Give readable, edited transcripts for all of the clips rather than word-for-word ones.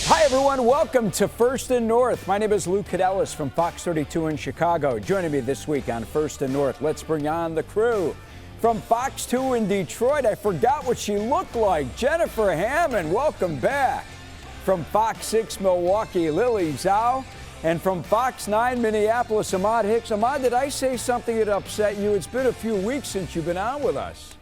Hi, everyone. Welcome to First and North. My name is Lou Cadellis from Fox 32 in Chicago. Joining me this week on First and North, let's bring on the crew. From Fox 2 in Detroit, I forgot what she looked like. Jennifer Hammond, welcome back. From Fox 6 Milwaukee, Lily Zhao. And from Fox 9 Minneapolis, Ahmad Hicks. Ahmad, did I say something that upset you? It's been a few weeks since you've been on with us.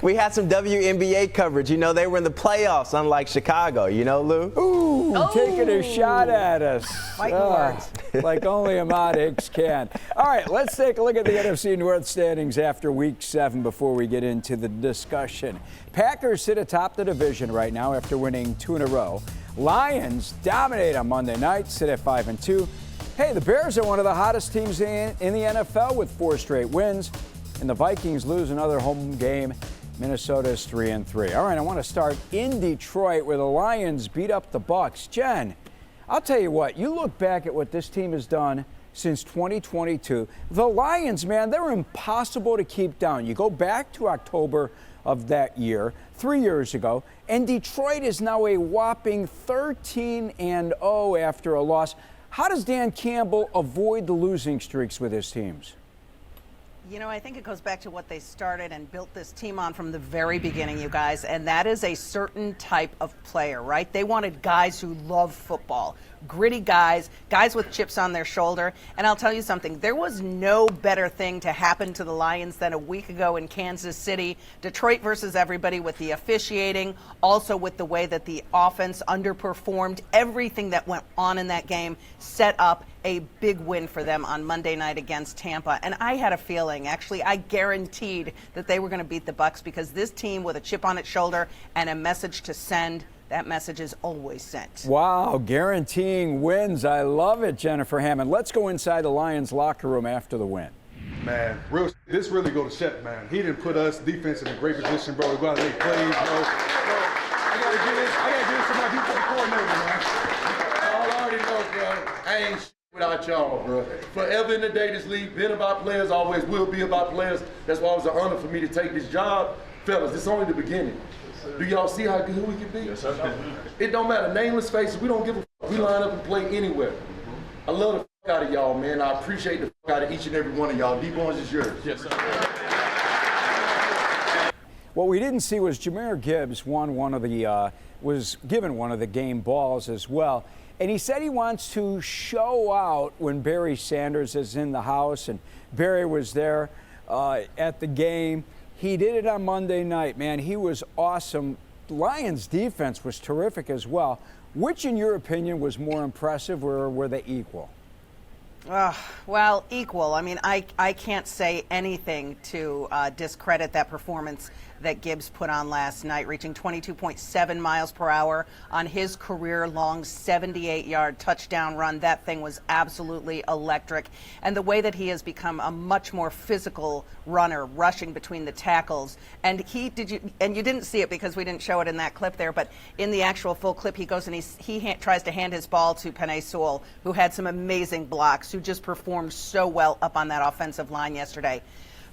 We had some WNBA coverage. You know, they were in the playoffs, unlike Chicago. You know, Lou? Ooh, taking a shot at us. Like only Ahmad Hicks can. All right, let's take a look at the NFC North standings after Week 7 before we get into the discussion. Packers sit atop the division right now after winning 2 in a row. Lions dominate on Monday night, sit at 5-2. Hey, the Bears are one of the hottest teams in the NFL with 4 straight wins. And the Vikings lose another home game. Minnesota's 3-3. All right, I want to start in Detroit where the Lions beat up the Bucs. Jen, I'll tell you what, you look back at what this team has done since 2022. The Lions, man, they're impossible to keep down. You go back to October of that year, 3 years ago, and Detroit is now a whopping 13-0 after a loss. How does Dan Campbell avoid the losing streaks with his teams? You know, I think it goes back to what they started and built this team on from the very beginning, you guys, and that is a certain type of player, right? They wanted guys who love football, gritty guys, guys with chips on their shoulder. And I'll tell you something, there was no better thing to happen to the Lions than a week ago in Kansas City. Detroit versus everybody with the officiating, also with the way that the offense underperformed. Everything that went on in that game set up a big win for them on Monday night against Tampa. And I had a feeling, actually, I guaranteed that they were going to beat the Bucs because this team with a chip on its shoulder and a message to send, that message is always sent. Wow, guaranteeing wins. I love it, Jennifer Hammond. Let's go inside the Lions locker room after the win. Man, this really go to Shep, man. He didn't put us defense in a great position, bro. We got to make plays, bro. I got to give this to my defensive coordinator, man. I already know, bro. I ain't shit without y'all, bro. Forever in the day, this league been about players, always will be about players. That's why it was an honor for me to take this job. Fellas, this is only the beginning. Do y'all see how good we can be? Yes, sir. It don't matter. Nameless faces, we don't give a fuck. We line up and play anywhere. I love the fuck out of y'all, man. I appreciate the fuck out of each and every one of y'all. D-Bones is yours. Yes, sir. What we didn't see was Jahmyr Gibbs was given one of the game balls as well. And he said he wants to show out when Barry Sanders is in the house. And Barry was there at the game. He did it on Monday night, man. He was awesome. Lions defense was terrific as well. Which, in your opinion, was more impressive, or were they equal? Well, equal. I mean, I can't say anything to discredit that performance that Gibbs put on last night, reaching 22.7 miles per hour on his career-long 78-yard touchdown run. That thing was absolutely electric. And the way that he has become a much more physical runner, rushing between the tackles. And you didn't see it because we didn't show it in that clip there, but in the actual full clip, he goes and he tries to hand his ball to Penei Sewell, who had some amazing blocks, who just performed so well up on that offensive line yesterday.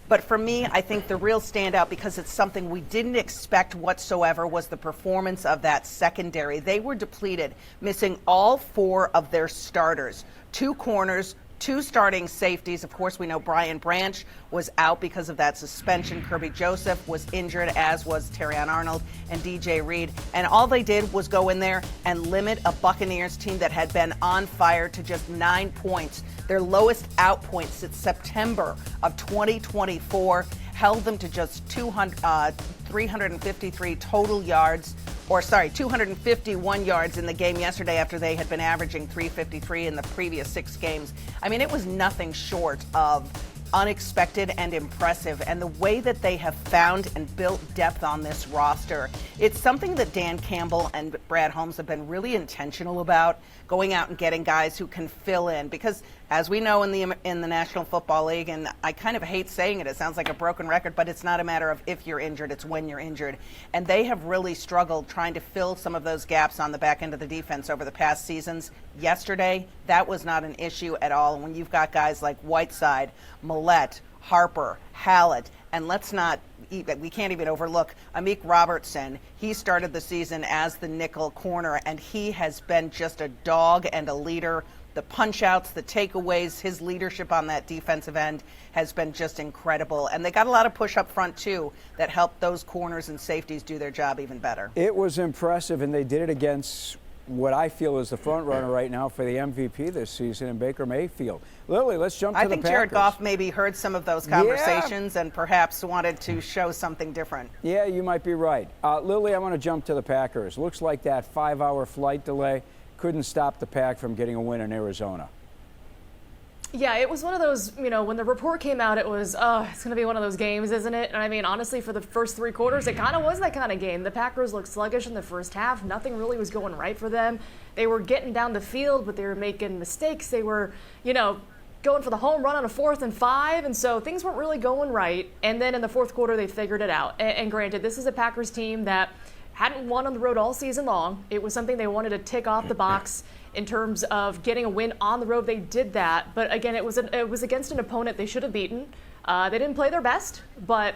But for me, I think the real standout, because it's something we didn't expect whatsoever, was the performance of that secondary. They were depleted, missing all 4 of their starters, 2 corners, 2 starting safeties. Of course, we know Brian Branch was out because of that suspension. Kirby Joseph was injured, as was Terrion Arnold and DJ Reed. And all they did was go in there and limit a Buccaneers team that had been on fire to just 9 points. Their lowest out point since September of 2024, held them to just 353 total yards. 251 yards in the game yesterday after they had been averaging 353 in the previous 6 games. I mean, it was nothing short of unexpected and impressive. And the way that they have found and built depth on this roster, it's something that Dan Campbell and Brad Holmes have been really intentional about, going out and getting guys who can fill in. Because as we know in the National Football League, and I kind of hate saying it sounds like a broken record, but it's not a matter of if you're injured, it's when you're injured. And they have really struggled trying to fill some of those gaps on the back end of the defense over the past seasons. Yesterday, that was not an issue at all. When you've got guys like Whiteside, Millette, Harper, Hallett, and let's not we can't even overlook Amik Robertson. He started the season as the nickel corner, and he has been just a dog and a leader. The punch-outs, the takeaways, his leadership on that defensive end has been just incredible. And they got a lot of push up front, too, that helped those corners and safeties do their job even better. It was impressive, and they did it against what I feel is the front runner right now for the MVP this season in Baker Mayfield. Lily, let's jump to the Packers. I think Jared Goff maybe heard some of those conversations and perhaps wanted to show something different. Yeah, you might be right. Lily, I want to jump to the Packers. Looks like that 5-hour flight delay couldn't stop the Pack from getting a win in Arizona. Yeah, it was one of those, when the report came out, it was, it's going to be one of those games, isn't it? And I mean, honestly, for the first 3 quarters, it kind of was that kind of game. The Packers looked sluggish in the first half. Nothing really was going right for them. They were getting down the field, but they were making mistakes. They were, going for the home run on a 4th and 5, and so things weren't really going right. And then in the 4th quarter, they figured it out. And granted, this is a Packers team that hadn't won on the road all season long. It was something they wanted to tick off the box in terms of getting a win on the road. They did that, but again, it was against an opponent they should have beaten. They didn't play their best, but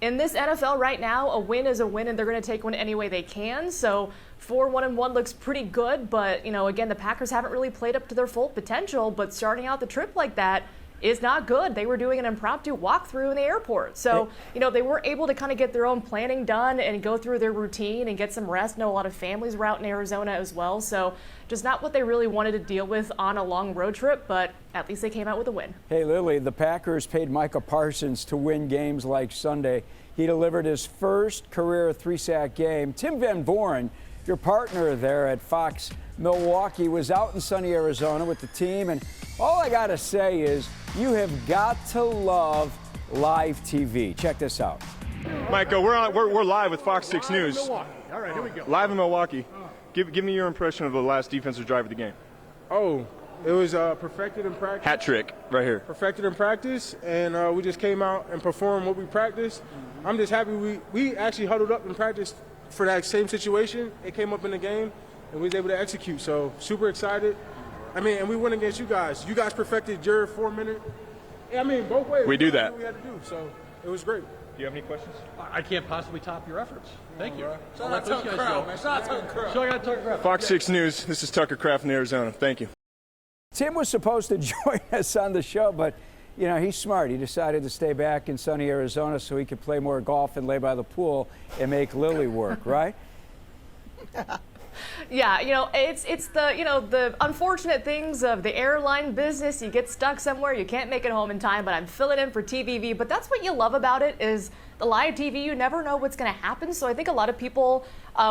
in this NFL right now, a win is a win, and they're going to take one any way they can. So 4-1-1 looks pretty good, but again, the Packers haven't really played up to their full potential. But starting out the trip like that is not good. They were doing an impromptu walkthrough in the airport. So, they were able to kind of get their own planning done and go through their routine and get some rest. I know a lot of families were out in Arizona as well. So just not what they really wanted to deal with on a long road trip, but at least they came out with a win. Hey, Lily, the Packers paid Micah Parsons to win games like Sunday. He delivered his first career 3-sack game. Tim Van Boren, your partner there at Fox Milwaukee, was out in sunny Arizona with the team, and all I got to say is you have got to love live TV. Check this out. Micah, we're live with FOX6 News. All right, here we go. Live in Milwaukee. Give me your impression of the last defensive drive of the game. Oh, it was perfected in practice. Hat trick right here. Perfected in practice, and we just came out and performed what we practiced. I'm just happy we actually huddled up in practice for that same situation. It came up in the game, and we was able to execute. So super excited. And we went against you guys. You guys perfected your 4-minute. Both ways. We do that. We had to do. So it was great. Do you have any questions? I can't possibly top your efforts. Thank you. So I got Tucker Craft. FOX6 News. This is Tucker Craft in Arizona. Thank you. Tim was supposed to join us on the show, but he's smart. He decided to stay back in sunny Arizona so he could play more golf and lay by the pool and make Lily work, right? Yeah, it's the unfortunate things of the airline business. You get stuck somewhere, you can't make it home in time, but I'm filling in for TVV. But that's what you love about it is the live TV. You never know what's going to happen. So I think a lot of people,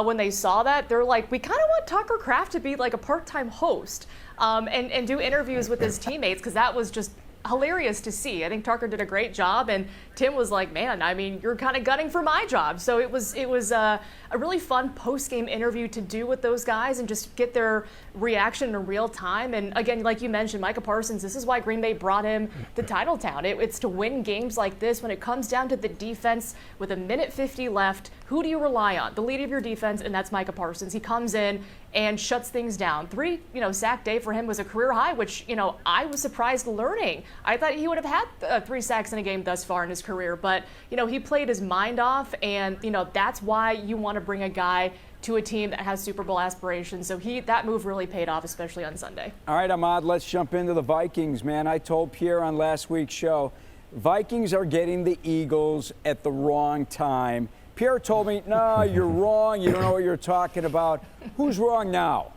when they saw that, they're like, we kind of want Tucker Craft to be like a part-time host and do interviews with his teammates, because that was just hilarious to see. I think Tucker did a great job, and Tim was like, man, you're kind of gunning for my job. So it was a really fun post-game interview to do with those guys and just get their reaction in real time. And again, like you mentioned, Micah Parsons, this is why Green Bay brought him to Titletown. It's to win games like this. When it comes down to the defense with 1:50 left, who do you rely on? The leader of your defense, and that's Micah Parsons. He comes in and shuts things down. 3 sack day for him was a career high, which I was surprised learning. I thought he would have had 3 sacks in a game thus far in his career, but he played his mind off, and that's why you want to bring a guy to a team that has Super Bowl aspirations. So that move really paid off, especially on Sunday. All right, Ahmad, let's jump into the Vikings, man. I told Pierre on last week's show, Vikings are getting the Eagles at the wrong time. Pierre told me, no, you're wrong. You don't know what you're talking about. Who's wrong now?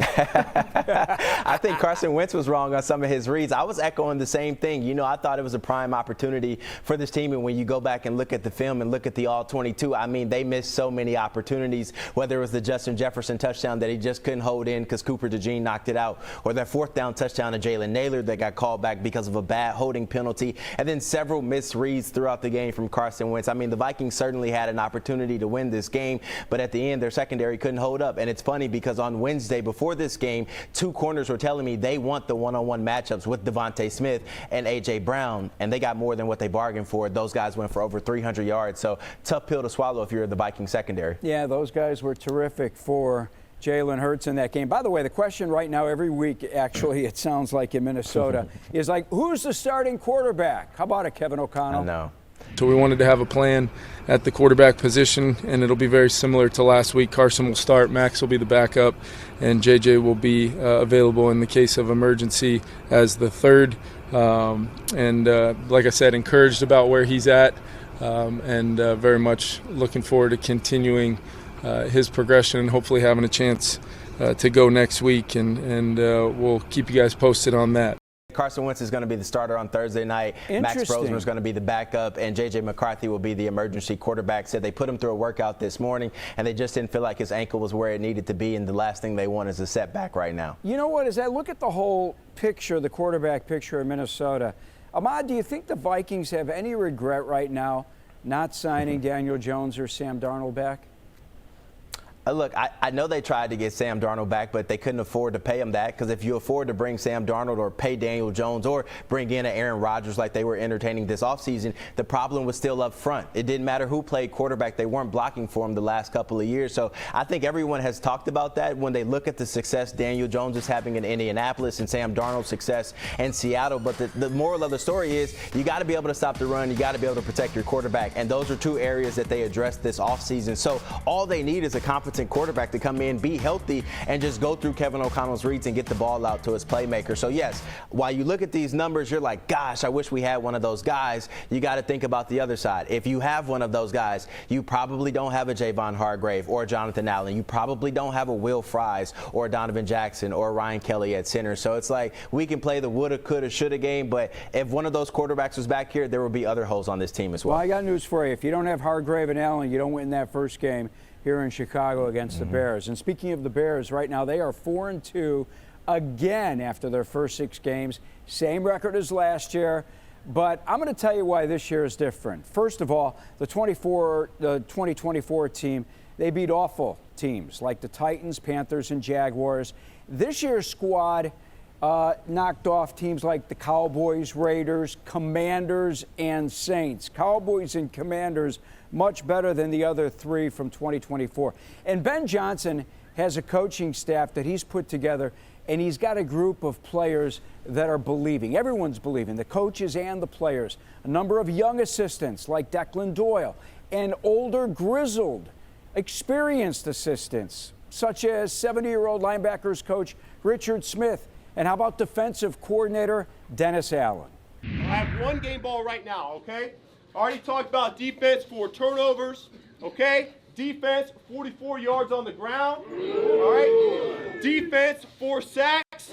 I think Carson Wentz was wrong on some of his reads. I was echoing the same thing. I thought it was a prime opportunity for this team. And when you go back and look at the film and look at the all-22, they missed so many opportunities, whether it was the Justin Jefferson touchdown that he just couldn't hold in because Cooper DeJean knocked it out, or that 4th down touchdown to Jalen Naylor that got called back because of a bad holding penalty, and then several missed reads throughout the game from Carson Wentz. The Vikings certainly had an opportunity to win this game, but at the end, their secondary couldn't hold up. And it's funny because on Wednesday, before this game, 2 corners were telling me they want the one-on-one matchups with Devontae Smith and A.J. Brown, and they got more than what they bargained for. Those guys went for over 300 yards, so tough pill to swallow if you're the Vikings secondary. Yeah, those guys were terrific for Jalen Hurts in that game. By the way, the question right now every week, actually, it sounds like in Minnesota, is like, who's the starting quarterback? How about it, Kevin O'Connell? I know. So we wanted to have a plan at the quarterback position, and it'll be very similar to last week. Carson will start, Max will be the backup, and JJ will be available in the case of emergency as the third. Like I said, encouraged about where he's at, and very much looking forward to continuing his progression and hopefully having a chance to go next week, and we'll keep you guys posted on that. Carson Wentz is going to be the starter on Thursday night. Max Brosmer is going to be the backup, and J.J. McCarthy will be the emergency quarterback. Said they put him through a workout this morning, and they just didn't feel like his ankle was where it needed to be, and the last thing they want is a setback right now. You know what, as I look at the whole picture, the quarterback picture of Minnesota, Ahmad, do you think the Vikings have any regret right now not signing Daniel Jones or Sam Darnold back? Look, I know they tried to get Sam Darnold back, but they couldn't afford to pay him that, because if you afford to bring Sam Darnold or pay Daniel Jones or bring in an Aaron Rodgers like they were entertaining this offseason, the problem was still up front. It didn't matter who played quarterback. They weren't blocking for him the last couple of years. So I think everyone has talked about that when they look at the success Daniel Jones is having in Indianapolis and Sam Darnold's success in Seattle. But the moral of the story is you got to be able to stop the run. You got to be able to protect your quarterback. And those are two areas that they addressed this offseason. So all they need is a competent quarterback to come in, be healthy, and just go through Kevin O'Connell's reads and get the ball out to his playmaker. So yes, while you look at these numbers, you're like, gosh, I wish we had one of those guys. You got to think about the other side. If you have one of those guys, you probably don't have a Javon Hargrave or a Jonathan Allen. You probably don't have a Will Fries or a Donovan Jackson or a Ryan Kelly at center. So it's like we can play the woulda, coulda, shoulda game, but if one of those quarterbacks was back here, there would be other holes on this team as well. Well, I got news for you. If you don't have Hargrave and Allen, you don't win that first game here in Chicago against the Bears. And speaking of the Bears, right now they are 4-2 again after their first 6 games. Same record as last year, but I'm going to tell you why this year is different. First of all, the 2024 team, they beat awful teams like the Titans, Panthers, and Jaguars. This year's squad knocked off teams like the Cowboys, Raiders, Commanders, and Saints. Cowboys and Commanders much better than the other 3 from 2024. And Ben Johnson has a coaching staff that he's put together, and he's got a group of players that are believing. Everyone's believing, the coaches and the players. A number of young assistants like Declan Doyle, and older, grizzled, experienced assistants such as 70-year-old linebackers coach Richard Smith. And how about defensive coordinator Dennis Allen? I have one game ball right now, okay? I already talked about defense, 4 turnovers, okay? Defense, 44 yards on the ground, all right? Defense, 4 sacks.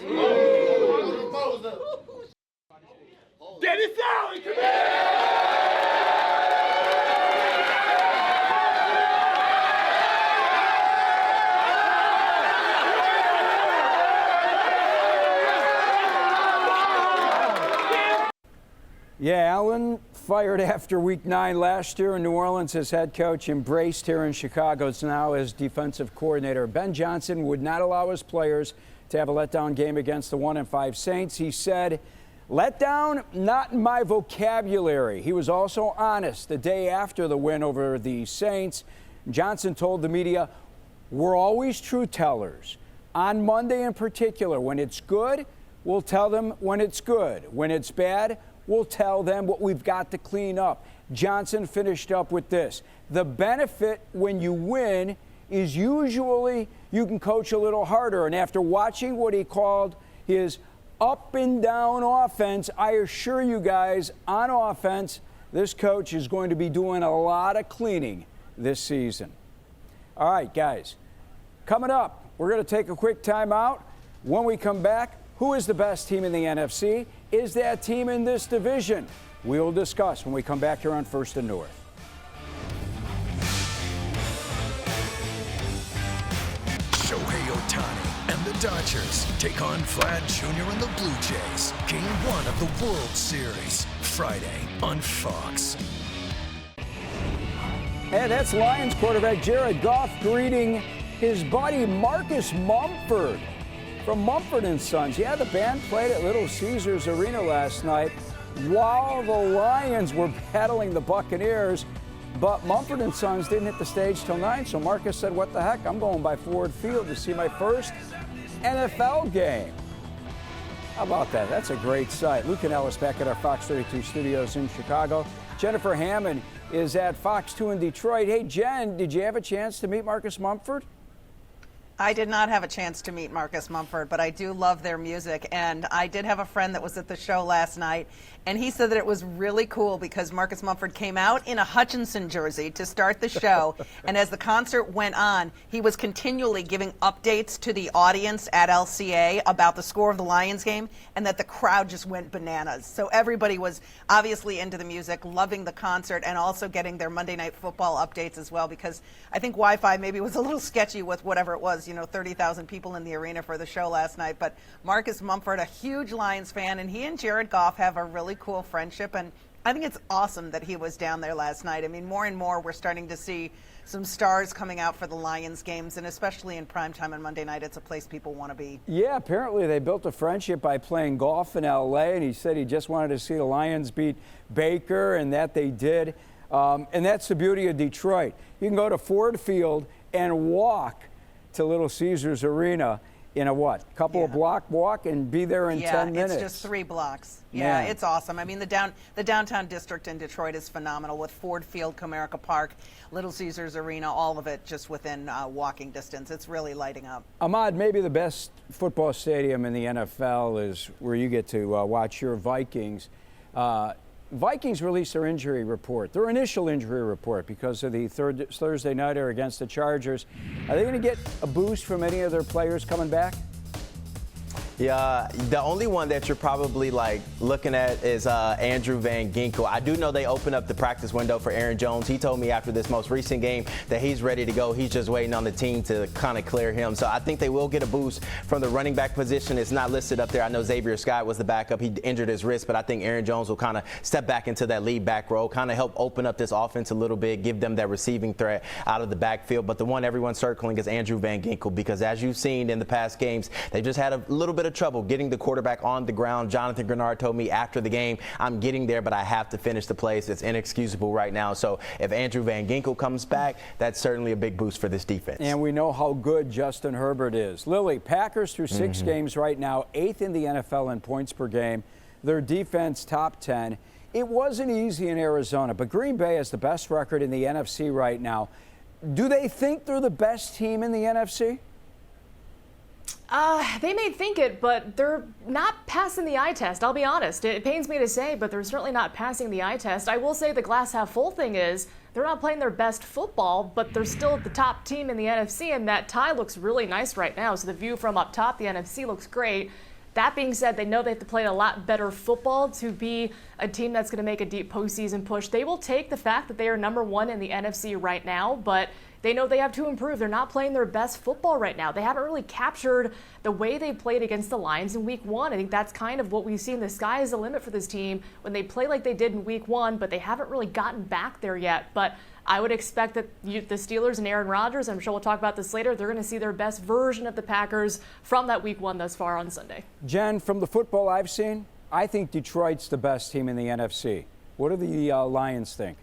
Dennis Allen, come here! Yeah, Allen fired after Week 9 last year in New Orleans as head coach, embraced here in Chicago now as defensive coordinator. Ben Johnson would not allow his players to have a letdown game against the 1-5 Saints. He said, letdown, not in my vocabulary. He was also honest the day after the win over the Saints. Johnson told the media, we're always truth tellers. On Monday in particular, when it's good, we'll tell them when it's good. When it's bad, we'll tell them what we've got to clean up. Johnson finished up with this. The benefit when you win is usually you can coach a little harder. And after watching what he called his up and down offense, I assure you guys, on offense, this coach is going to be doing a lot of cleaning this season. All right, guys, coming up, we're going to take a quick timeout. When we come back, who is the best team in the NFC? Is that team in this division? We will discuss when we come back here on First and North. Shohei Ohtani and the Dodgers take on Vlad Jr. and the Blue Jays. Game 1 of the World Series, Friday on Fox. And that's Lions quarterback Jared Goff greeting his buddy Marcus Mumford from Mumford & Sons. Yeah, the band played at Little Caesars Arena last night while the Lions were battling the Buccaneers. But Mumford & Sons didn't hit the stage till 9, so Marcus said, what the heck, I'm going by Ford Field to see my first NFL game. How about that? That's a great sight. Luke and Ellis back at our Fox 32 studios in Chicago. Jennifer Hammond is at Fox 2 in Detroit. Hey, Jen, did you have a chance to meet Marcus Mumford? I did not have a chance to meet Marcus Mumford, but I do love their music. And I did have a friend that was at the show last night, and he said that it was really cool because Marcus Mumford came out in a Hutchinson jersey to start the show. And as the concert went on, he was continually giving updates to the audience at LCA about the score of the Lions game, and that the crowd just went bananas. So everybody was obviously into the music, loving the concert, and also getting their Monday Night Football updates as well, because I think Wi-Fi maybe was a little sketchy with whatever it was, 30,000 people in the arena for the show last night. But Marcus Mumford, a huge Lions fan, and he and Jared Goff have a really cool friendship, and I think it's awesome that he was down there last night. I mean, more and more we're starting to see some stars coming out for the Lions games, and especially in primetime on Monday night, it's a place people want to be. Yeah, apparently they built a friendship by playing golf in LA, and he said he just wanted to see the Lions beat Baker, and that they did. And that's the beauty of Detroit. You can go to Ford Field and walk to Little Caesars Arena in a couple of block walk and be there in 10 minutes. Yeah, it's just 3 blocks. Yeah, Man. It's awesome. I mean, the downtown district in Detroit is phenomenal with Ford Field, Comerica Park, Little Caesars Arena, all of it just within walking distance. It's really lighting up. Ahmad, maybe the best football stadium in the NFL is where you get to watch your Vikings. Vikings released their injury report, their initial injury report, because of the Thursday nighter against the Chargers. Are they going to get a boost from any of their players coming back? Yeah, the only one that you're probably looking at is Andrew Van Ginkel. I do know they opened up the practice window for Aaron Jones. He told me after this most recent game that he's ready to go. He's just waiting on the team to kind of clear him. So I think they will get a boost from the running back position. It's not listed up there. I know Xavier Scott was the backup. He injured his wrist, but I think Aaron Jones will kind of step back into that lead back role, kind of help open up this offense a little bit, give them that receiving threat out of the backfield. But the one everyone's circling is Andrew Van Ginkel, because as you've seen in the past games, they've just had a little bit of trouble getting the quarterback on the ground. Jonathan Grenard told me after the game, I'm getting there, but I have to finish the plays. It's inexcusable right now. So if Andrew Van Ginkel comes back, that's certainly a big boost for this defense. And we know how good Justin Herbert is. Lily, Packers through 6 games right now, 8th in the NFL in points per game. Their defense top 10. It wasn't easy in Arizona, but Green Bay has the best record in the NFC right now. Do they think they're the best team in the NFC? They may think it, but they're not passing the eye test. I'll be honest. It pains me to say, but they're certainly not passing the eye test. I will say the glass half full thing is they're not playing their best football, but they're still the top team in the NFC, and that tie looks really nice right now. So the view from up top, the NFC looks great. That being said, they know they have to play a lot better football to be a team that's going to make a deep postseason push. They will take the fact that they are number 1 in the NFC right now, but they know they have to improve. They're not playing their best football right now. They haven't really captured the way they played against the Lions in week 1. I think that's kind of what we've seen. The sky is the limit for this team when they play like they did in week 1, but they haven't really gotten back there yet. But I would expect that the Steelers and Aaron Rodgers, I'm sure we'll talk about this later, they're going to see their best version of the Packers from that week 1 thus far on Sunday. Jen, from the football I've seen, I think Detroit's the best team in the NFC. What do the Lions think?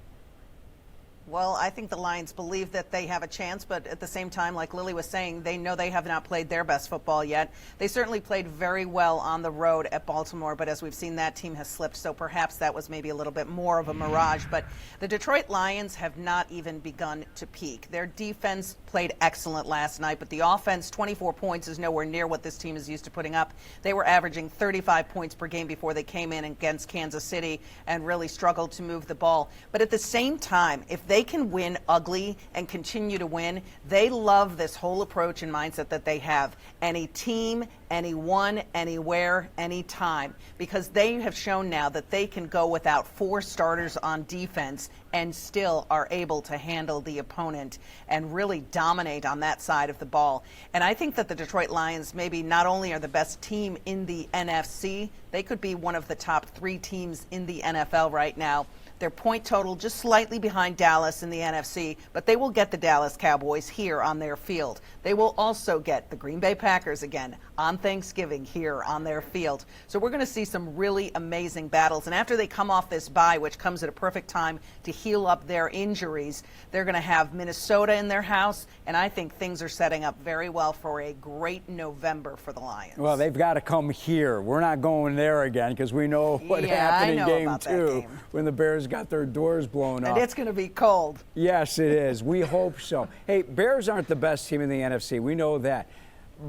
Well, I think the Lions believe that they have a chance, but at the same time, like Lily was saying, they know they have not played their best football yet. They certainly played very well on the road at Baltimore, but as we've seen, that team has slipped, so perhaps that was maybe a little bit more of a mirage. But the Detroit Lions have not even begun to peak. Their defense played excellent last night, but the offense, 24 points, is nowhere near what this team is used to putting up. They were averaging 35 points per game before they came in against Kansas City and really struggled to move the ball. But at the same time, if they can win ugly and continue to win, they love this whole approach and mindset that they have. Any team, anyone, anywhere, anytime. Because they have shown now that they can go without 4 starters on defense and still are able to handle the opponent and really dominate on that side of the ball. And I think that the Detroit Lions maybe not only are the best team in the NFC, they could be one of the top 3 teams in the NFL right now. Their point total just slightly behind Dallas in the NFC, but they will get the Dallas Cowboys here on their field. They will also get the Green Bay Packers again on Thanksgiving here on their field. So we're going to see some really amazing battles. And after they come off this bye, which comes at a perfect time to heal up their injuries, they're going to have Minnesota in their house, and I think things are setting up very well for a great November for the Lions. Well, they've got to come here. We're not going there again because we know what happened in game 2 when the Bears got their doors blown up. And it's going to be cold. Yes, it is. We hope so. Hey, Bears aren't the best team in the NFC. We know that.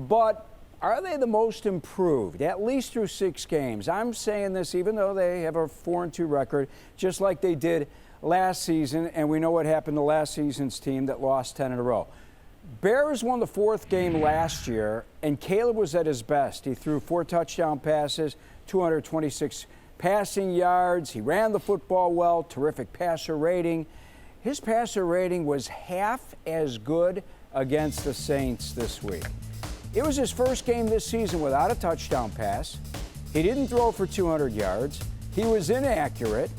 But are they the most improved, at least through 6 games? I'm saying this even though they have a 4-2 record, just like they did last season, and we know what happened to last season's team that lost 10 in a row. Bears won the 4th game last year, and Caleb was at his best. He threw 4 touchdown passes, 226 passing yards. He ran the football well, terrific passer rating. His passer rating was half as good against the Saints this week. It was his first game this season without a touchdown pass. He didn't throw for 200 yards. He was inaccurate,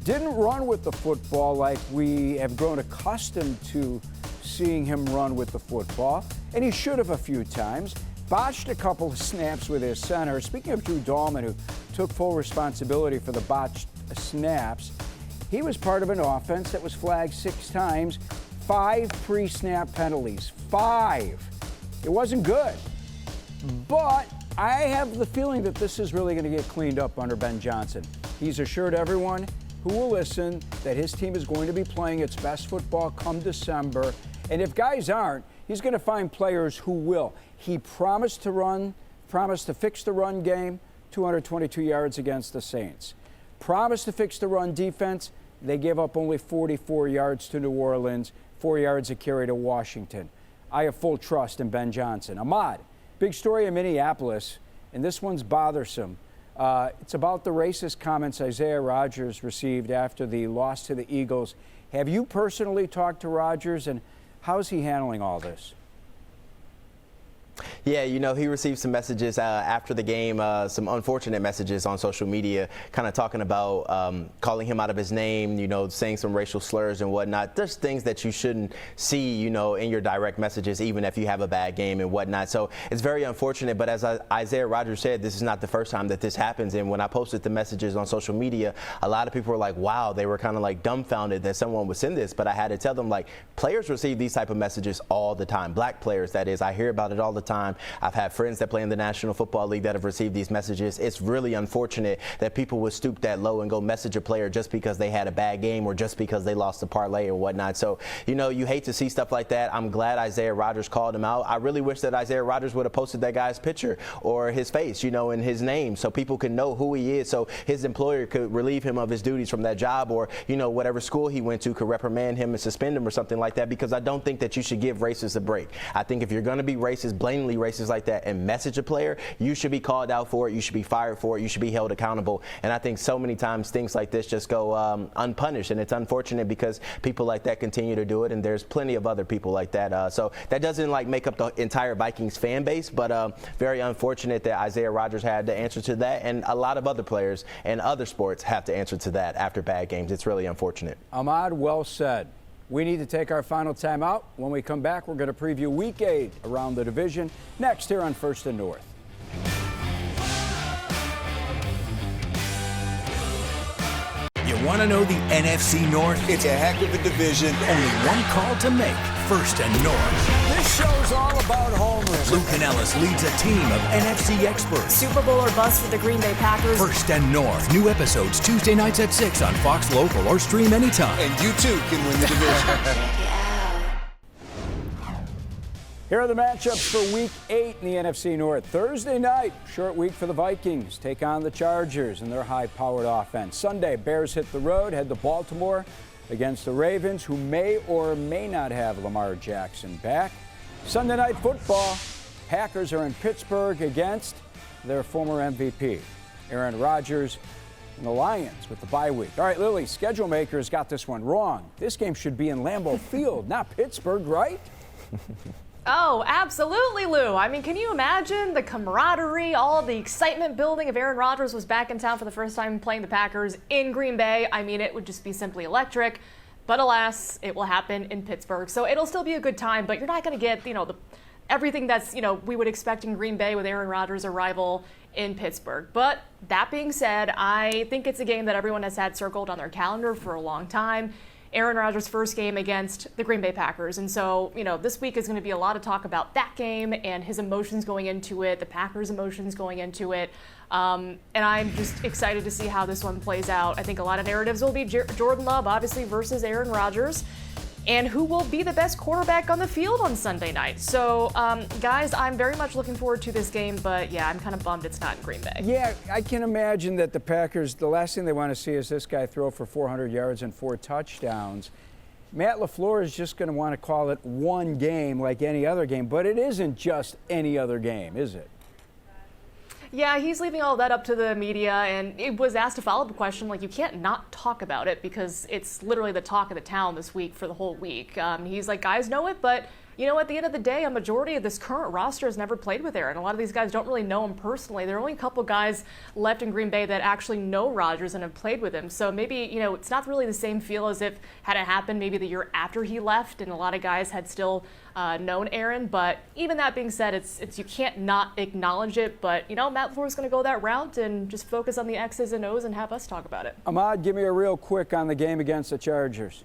didn't run with the football like we have grown accustomed to seeing him run with the football, and he should have a few times. Botched a couple of snaps with his center. Speaking of Drew Dahlman, who took full responsibility for the botched snaps, he was part of an offense that was flagged 6 times, 5 pre-snap penalties. 5. It wasn't good. But I have the feeling that this is really going to get cleaned up under Ben Johnson. He's assured everyone who will listen that his team is going to be playing its best football come December. And if guys aren't, he's going to find players who will. He promised to fix the run game, 222 yards against the Saints. Promised to fix the run defense. They gave up only 44 yards to New Orleans, 4 yards a carry to Washington. I have full trust in Ben Johnson. Ahmad, big story in Minneapolis, and this one's bothersome. It's about the racist comments Isaiah Rodgers received after the loss to the Eagles. Have you personally talked to Rodgers, and how's he handling all this? Yeah, you know, he received some messages after the game, some unfortunate messages on social media, kind of talking about calling him out of his name, you know, saying some racial slurs and whatnot. There's things that you shouldn't see, you know, in your direct messages, even if you have a bad game and whatnot. So it's very unfortunate. But as Isaiah Rodgers said, this is not the first time that this happens. And when I posted the messages on social media, a lot of people were like, wow, they were kind of like dumbfounded that someone would send this. But I had to tell them, like, players receive these type of messages all the time. Black players, that is. I hear about it all the time. I've had friends that play in the National Football League that have received these messages. It's really unfortunate that people would stoop that low and go message a player just because they had a bad game or just because they lost a parlay or whatnot. So, you know, you hate to see stuff like that. I'm glad Isaiah Rodgers called him out. I really wish that Isaiah Rodgers would have posted that guy's picture or his face, you know, and his name so people can know who he is, so his employer could relieve him of his duties from that job, or, you know, whatever school he went to could reprimand him and suspend him or something like that, because I don't think that you should give racists a break. I think if you're going to be racist, blatantly racist like that, and message a player, you should be called out for it. You should be fired for it. You should be held accountable. And I think so many times things like this just go unpunished, and it's unfortunate because people like that continue to do it, and there's plenty of other people like that. So that doesn't like make up the entire Vikings fan base, but very unfortunate that Isaiah Rodgers had to answer to that, and a lot of other players and other sports have to answer to that after bad games. It's really unfortunate. Ahmad, well said. We need to take our final time out. When we come back, we're going to preview Week 8 around the division next here on First and North. You want to know the NFC North? It's a heck of a division. Only one call to make. First and North. This show's all about homers. Lou Canellis leads a team of NFC experts. Super Bowl or bust for the Green Bay Packers. First and North. New episodes Tuesday nights at 6 on Fox Local or stream anytime. And you too can win the division. Here are the matchups for Week 8 in the NFC North. Thursday night, short week for the Vikings. Take on the Chargers and their high-powered offense. Sunday, Bears hit the road, head to Baltimore against the Ravens, who may or may not have Lamar Jackson back. Sunday night football, Packers are in Pittsburgh against their former MVP, Aaron Rodgers, and the Lions with the bye week. All right, Lily, schedule makers got this one wrong. This game should be in Lambeau Field, not Pittsburgh, right? Oh, absolutely, Lou. I mean, can you imagine the camaraderie, all the excitement building if Aaron Rodgers was back in town for the first time playing the Packers in Green Bay? I mean, it would just be simply electric. But alas, it will happen in Pittsburgh. So it'll still be a good time, but you're not going to get, everything that's, we would expect in Green Bay with Aaron Rodgers' arrival in Pittsburgh. But that being said, I think it's a game that everyone has had circled on their calendar for a long time. Aaron Rodgers' first game against the Green Bay Packers. And so, this week is going to be a lot of talk about that game and his emotions going into it, the Packers' emotions going into it. And I'm just excited to see how this one plays out. I think a lot of narratives will be Jordan Love, obviously, versus Aaron Rodgers, and who will be the best quarterback on the field on Sunday night. So, guys, I'm very much looking forward to this game, but yeah, I'm kind of bummed it's not in Green Bay. Yeah, I can imagine that the Packers, the last thing they want to see is this guy throw for 400 yards and 4 touchdowns. Matt LaFleur is just going to want to call it one game like any other game, but it isn't just any other game, is it? Yeah, he's leaving all that up to the media, and it was asked a follow-up question, like, you can't not talk about it because it's literally the talk of the town this week for the whole week. He's like, guys know it, but, at the end of the day, a majority of this current roster has never played with Aaron. A lot of these guys don't really know him personally. There are only a couple guys left in Green Bay that actually know Rodgers and have played with him. So maybe, it's not really the same feel as if had it happened maybe the year after he left and a lot of guys had still known Aaron. But even that being said, it's you can't not acknowledge it. But, Matt LaFleur is going to go that route and just focus on the X's and O's and have us talk about it. Ahmad, give me a real quick on the game against the Chargers.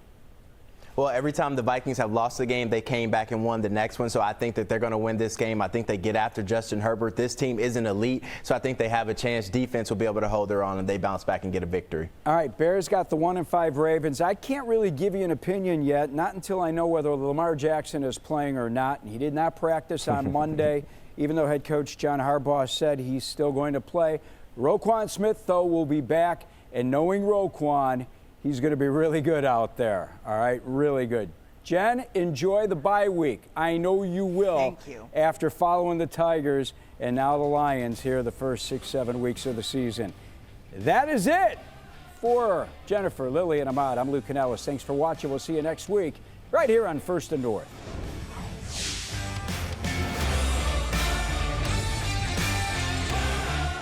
Well, every time the Vikings have lost the game, they came back and won the next one. So I think that they're going to win this game. I think they get after Justin Herbert. This team isn't elite, so I think they have a chance. Defense will be able to hold their own, and they bounce back and get a victory. All right, Bears got the 1-5 Ravens. I can't really give you an opinion yet, not until I know whether Lamar Jackson is playing or not. He did not practice on Monday, even though head coach John Harbaugh said he's still going to play. Roquan Smith, though, will be back, and knowing Roquan, he's going to be really good out there. All right, really good. Jen, enjoy the bye week. I know you will. Thank you. After following the Tigers and now the Lions here the first 6-7 weeks of the season. That is it for Jennifer, Lily, and Ahmad. I'm Lou Canellis. Thanks for watching. We'll see you next week right here on First and North.